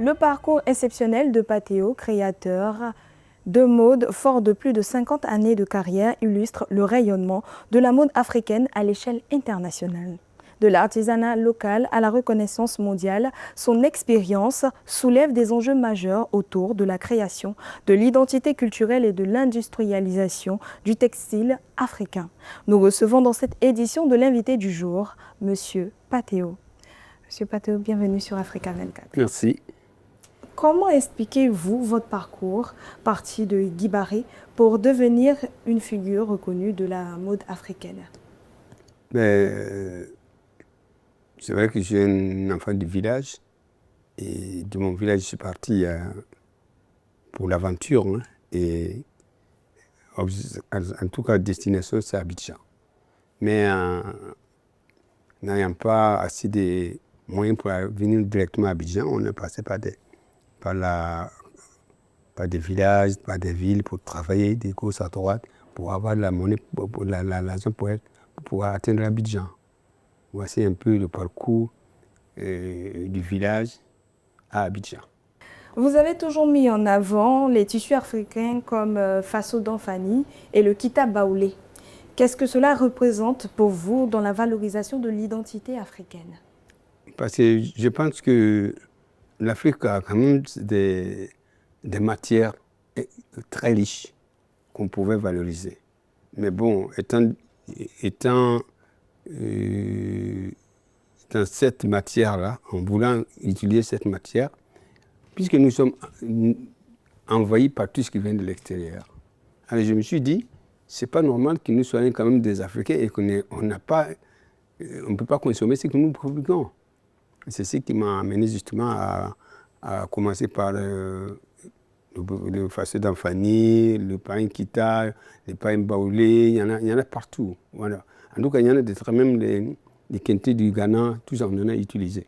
Le parcours exceptionnel de Patheo, créateur de mode fort de plus de 50 années de carrière, illustre le rayonnement de la mode africaine à l'échelle internationale. De l'artisanat local à la reconnaissance mondiale, son expérience soulève des enjeux majeurs autour de la création, de l'identité culturelle et de l'industrialisation du textile africain. Nous recevons dans cette édition de l'invité du jour, Monsieur Patheo. Monsieur Patheo, bienvenue sur Africa 24. Merci. Comment expliquez-vous votre parcours, parti de Guy Barré, pour devenir une figure reconnue de la mode africaine? C'est vrai que je suis un enfant du village. Et de mon village, je suis parti pour l'aventure. Hein, et en tout cas, destination, c'est Abidjan. Mais n'ayant pas assez de moyens pour venir directement à Abidjan, on est passé par des villages, par des villes pour travailler, des courses à droite, pour avoir la monnaie, l'argent pour pouvoir atteindre Abidjan. Voici un peu le parcours du village à Abidjan. Vous avez toujours mis en avant les tissus africains comme Faso Danfani et le Kita Baoulé. Qu'est-ce que cela représente pour vous dans la valorisation de l'identité africaine? Parce que je pense que l'Afrique a quand même des matières très riches qu'on pouvait valoriser. Mais bon, étant dans cette matière-là, en voulant utiliser cette matière, puisque nous sommes envahis par tout ce qui vient de l'extérieur. Alors je me suis dit, c'est pas normal que nous soyons quand même des Africains et qu'on ne peut pas consommer ce que nous produisons. C'est ce qui m'a amené justement à commencer par le Faso Danfani, le pain Kita, le pain Baoulé, il y en a partout. Voilà. En tout cas, il y en a même les quintés du Ghana, tout ça on en a utilisé.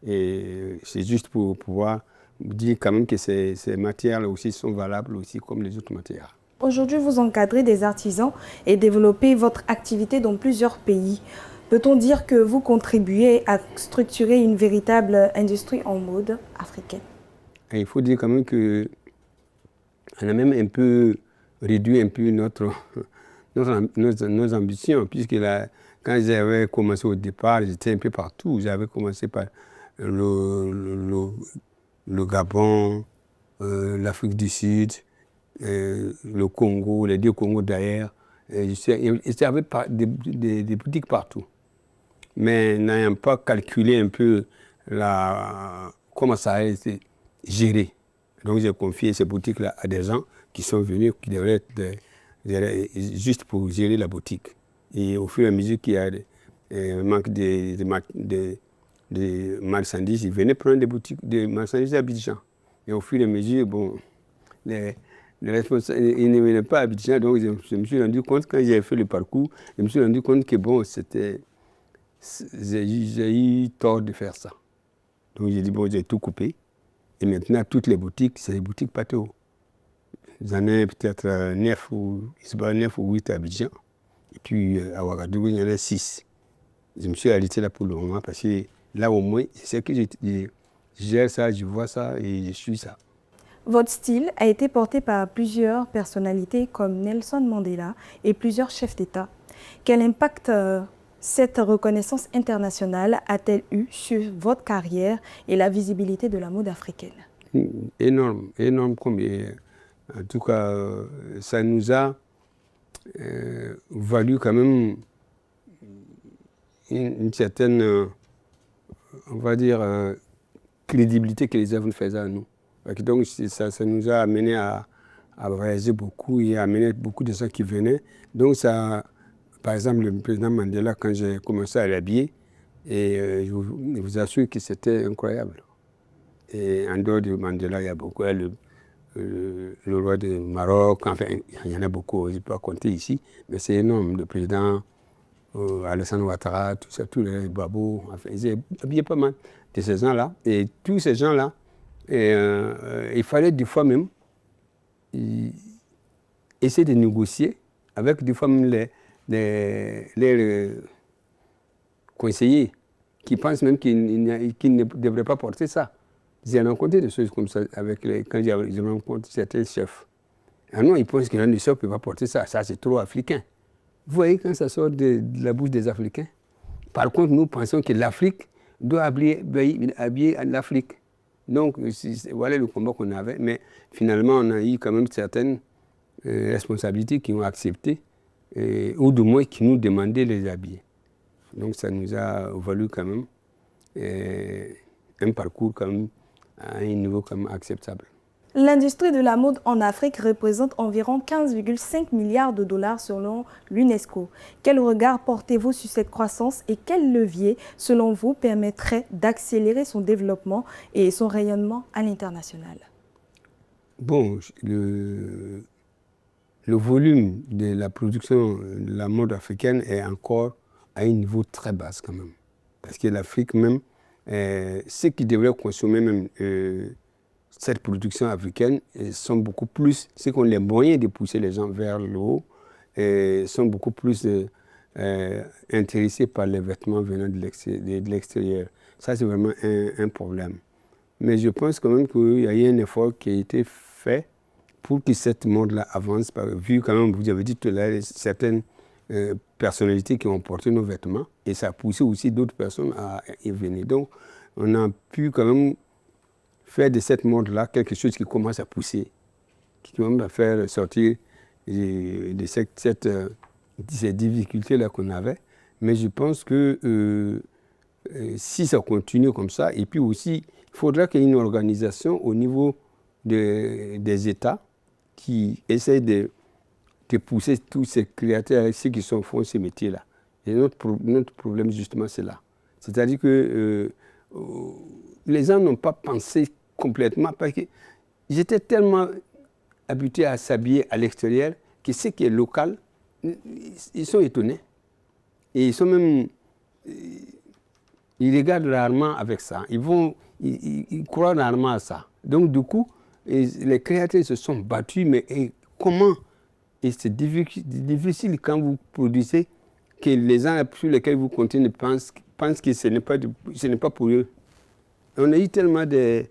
Et c'est juste pour pouvoir dire quand même que ces matières-là aussi sont valables aussi comme les autres matières. Aujourd'hui, vous encadrez des artisans et développez votre activité dans plusieurs pays. Peut-on dire que vous contribuez à structurer une véritable industrie en mode africaine? Et il faut dire quand même qu'on a même un peu réduit un peu nos ambitions, puisque quand j'avais commencé au départ, j'étais un peu partout. J'avais commencé par le Gabon, l'Afrique du Sud, le Congo, les deux Congos d'ailleurs. J'avais des boutiques partout. Mais n'ayant pas calculé un peu comment ça a été géré. Donc j'ai confié ces boutiques-là à des gens qui sont venus, qui devraient être juste pour gérer la boutique. Et au fur et à mesure qu'il y a un manque de marchandises, ils venaient prendre des marchandises à Abidjan. Et au fur et à mesure, bon, les responsables, ils ne venaient pas à Abidjan, donc je me suis rendu compte, quand j'ai fait le parcours, je me suis rendu compte que bon, j'ai eu tort de faire ça. Donc j'ai dit, bon, j'ai tout coupé. Et maintenant, toutes les boutiques, c'est des boutiques Patheo. J'en ai peut-être 9 ou 8 à Abidjan. Et puis à Ouagadougou, il y en a 6. Je me suis arrêté là pour le moment parce que là, au moins, je sais que je gère ça, je vois ça et je suis ça. Votre style a été porté par plusieurs personnalités comme Nelson Mandela et plusieurs chefs d'État. Quel impact cette reconnaissance internationale a-t-elle eu sur votre carrière et la visibilité de la mode africaine? Énorme, énorme combien. En tout cas, ça nous a valu quand même une certaine, on va dire, crédibilité que les œuvres nous faisaient à nous. Donc ça nous a amené à voyager beaucoup et à amener beaucoup de gens qui venaient. Donc ça, par exemple, le président Mandela, quand j'ai commencé à l'habiller, et je vous assure que c'était incroyable. Et en dehors de Mandela, il y a beaucoup, le roi du Maroc, enfin, il y en a beaucoup, je ne peux pas compter ici, mais c'est énorme. Le président Alassane Ouattara, tout ça, tous les Babo, enfin, ils habillé pas mal de ces gens-là. Et tous ces gens-là, il fallait des fois même essayer de négocier avec des fois même les conseillers qui pensent même qu'ils ne devraient pas porter ça. J'ai rencontré des choses comme ça quand j'ai rencontré certains chefs. Ah non, ils pensent qu'un chef ne peut pas porter ça. Ça, c'est trop africain. Vous voyez quand ça sort de la bouche des Africains. Par contre, nous pensons que l'Afrique doit habiller l'Afrique. Donc, voilà le combat qu'on avait. Mais finalement, on a eu quand même certaines responsabilités qui ont accepté, ou du moins qui nous demandaient de les habiller. Donc, ça nous a valu quand même un parcours quand même à un niveau quand même acceptable. L'industrie de la mode en Afrique représente environ 15,5 milliards de dollars selon l'UNESCO. Quel regard portez-vous sur cette croissance et quel levier, selon vous, permettrait d'accélérer son développement et son rayonnement à l'international? Bon, le volume de la production de la mode africaine est encore à un niveau très bas quand même. Parce que l'Afrique même, ceux qui devraient consommer même cette production africaine sont beaucoup plus, ceux qui ont les moyens de pousser les gens vers le haut, sont beaucoup plus intéressés par les vêtements venant de l'extérieur. Ça, c'est vraiment un problème. Mais je pense quand même qu'il y a eu un effort qui a été fait pour que cette mode-là avance, vu quand même, vous avez dit tout à l'heure, certaines personnalités qui ont porté nos vêtements, et ça a poussé aussi d'autres personnes à y venir. Donc, on a pu quand même faire de cette mode-là quelque chose qui commence à pousser, qui commence à faire sortir de ces difficultés-là qu'on avait. Mais je pense que si ça continue comme ça, et puis aussi, il faudra qu'il y ait une organisation au niveau des États qui essayent de pousser tous ces créateurs, ceux qui font ces métiers-là. Et notre problème, justement, c'est là. C'est-à-dire que les gens n'ont pas pensé complètement, parce qu'ils étaient tellement habitués à s'habiller à l'extérieur que ce qui est local, ils sont étonnés. Et ils sont même... Ils regardent rarement avec ça. Ils croient rarement à ça. Donc, du coup, les créateurs se sont battus, mais comment? Et c'est difficile quand vous produisez que les gens sur lesquels vous comptez pensent que ce n'est pas pour eux. On a eu tellement de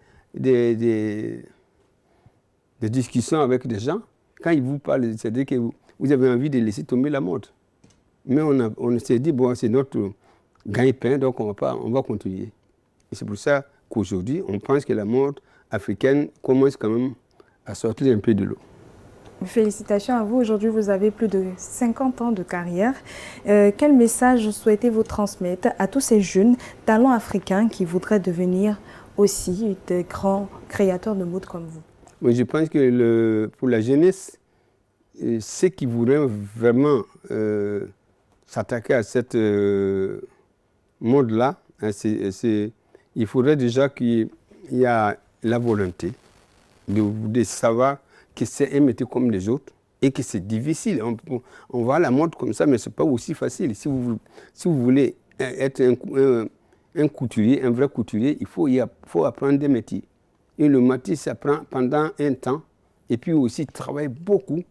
discussions avec des gens. Quand ils vous parlent, c'est-à-dire que vous avez envie de laisser tomber la mode. Mais on s'est dit, bon, c'est notre gagne-pain, donc on va continuer. Et c'est pour ça qu'aujourd'hui, on pense que la mode africaine commence quand même à sortir un peu de l'eau. Félicitations à vous. Aujourd'hui, vous avez plus de 50 ans de carrière. Quel message souhaitez-vous transmettre à tous ces jeunes talents africains qui voudraient devenir aussi de grands créateurs de mode comme vous? Oui, je pense que pour la jeunesse, ceux qui voudraient vraiment s'attaquer à cette mode-là, il faudrait déjà qu'il y ait la volonté de savoir que c'est un métier comme les autres et que c'est difficile. On voit la mode comme ça, mais ce n'est pas aussi facile. Si vous voulez être un couturier, un vrai couturier, il faut apprendre des métiers. Et le métier s'apprend pendant un temps, et puis aussi travailler beaucoup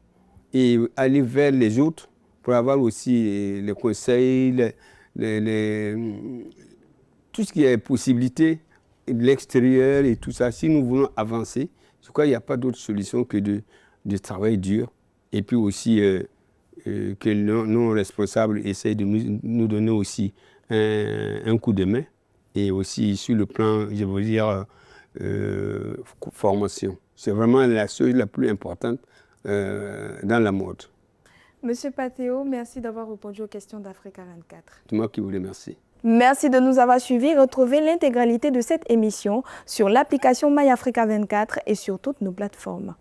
et aller vers les autres pour avoir aussi les conseils, tout ce qui est possibilité de l'extérieur et tout ça. Si nous voulons avancer, je crois qu'il n'y a pas d'autre solution que de travailler dur. Et puis aussi que nos responsables essayent de nous donner aussi un coup de main. Et aussi sur le plan, je veux dire, formation. C'est vraiment la chose la plus importante dans la mode. Monsieur Patheo, merci d'avoir répondu aux questions d'Africa 24. C'est moi qui vous remercie. Merci de nous avoir suivis. Retrouvez l'intégralité de cette émission sur l'application MyAfrica 24 et sur toutes nos plateformes.